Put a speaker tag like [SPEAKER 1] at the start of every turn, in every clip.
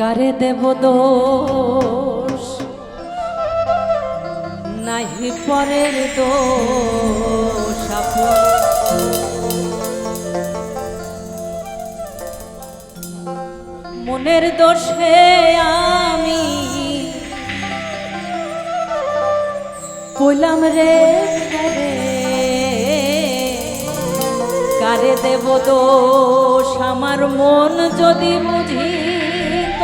[SPEAKER 1] কারে দেব দোষ নাহি পরের দোষ মনের দোষে আমি কইলাম রে রে কারে দেব দোষ আমার মন যদি বুঝিত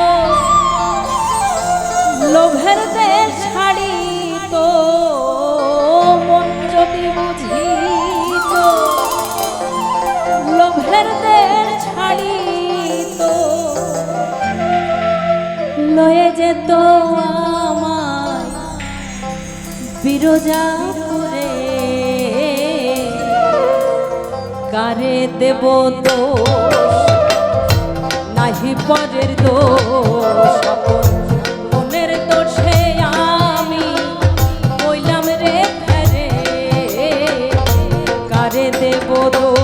[SPEAKER 1] লোভের দেশ ছাড়িত মন যদি বুঝিত লোভের দেশ ছাড়িত লয়ে যেত আমায় বিরজাপুরে কারে দেব দোষ নাহি পরের দোষ মনের দোষে আমি কইলাম রে ফেরে কারে দেব দোষ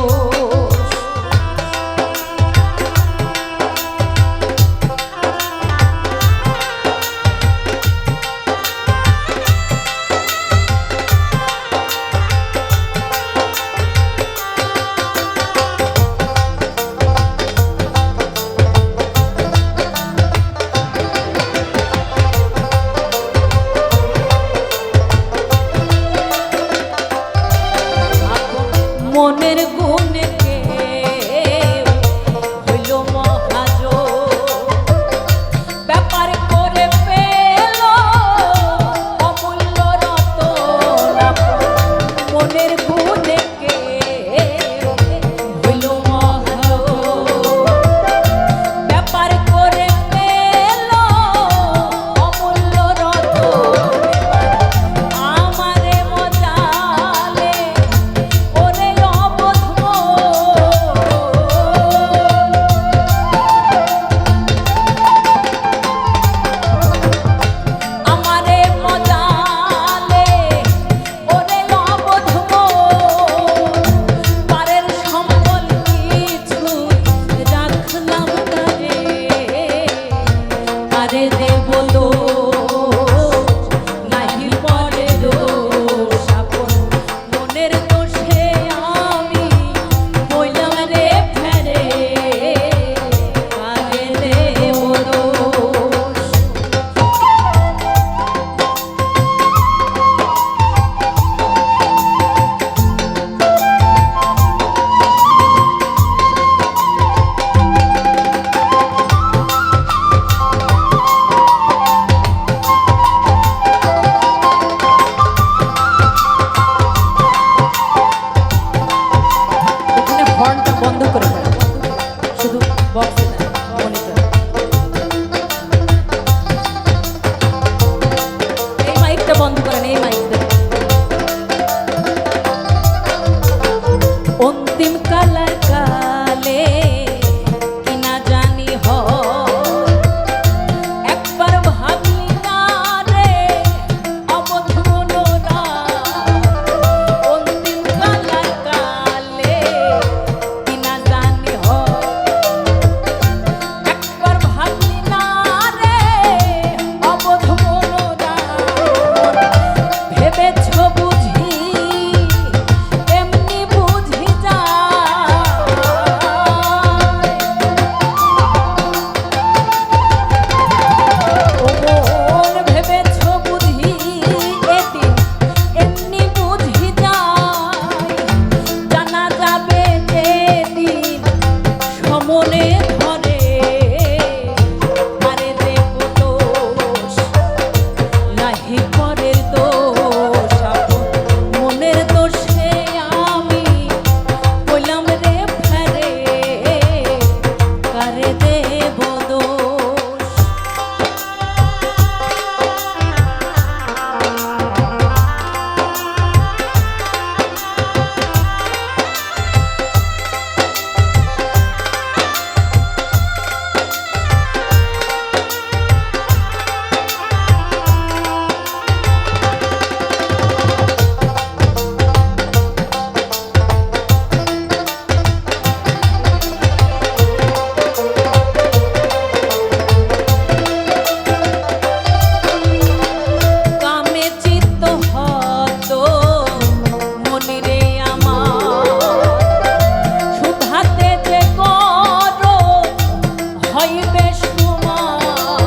[SPEAKER 1] হইবে সুমার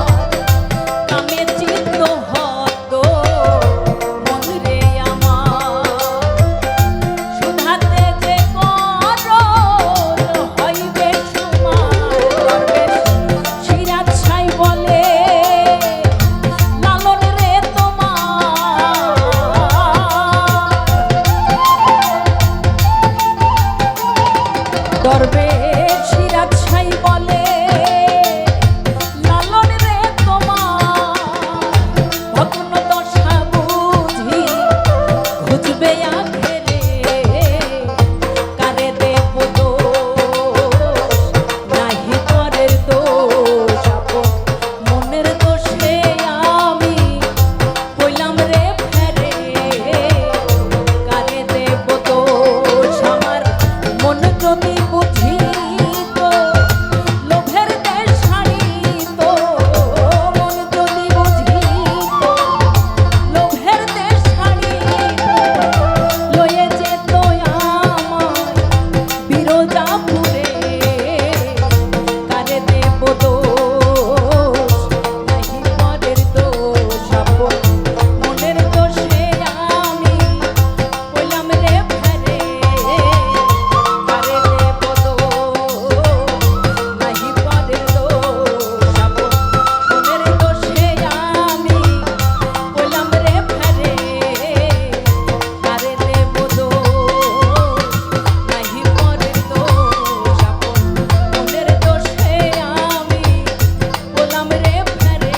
[SPEAKER 1] কামে চিত্ত হত মন রে আমার সুধাতে যে করল হইবে সুমার দরবেশ সিরাজ ছাই বলে লালন রে তোমার দরবেশ সিরাজ ছাই বলে লালন রে তোমার ভগ্ন দশা বুঝি খুঁজবে আখেরে কারে দেব দোষ নাহি পরের দোষ আপন মনের দোষে আমি কইলাম রে ফেরে কারে দেব দোষ আমার মন যদি বুঝিত লোভের দেশ ছাড়িত মন যদি বুঝিত লোভের দেশ ছাড়িত লয়ে যেত আমায় বিরজাপুরে কারে দেব দোষ নাহি পরের দোষ আপন মনের দোষে আমি কইলাম রে ফেরে কারে দেব দোষ নাহি পরের দোষ আপন মনের দোষে আমি কইলাম রে ফেরে কারে দেব দোষ নাহি পরের দোষ আপন মনের দোষে আমি কইলাম রে ফেরে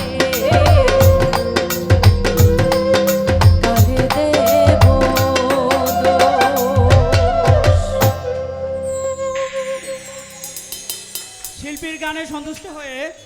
[SPEAKER 1] কারে দেব দোষ।
[SPEAKER 2] শিল্পীর গানে সন্তুষ্ট হয়ে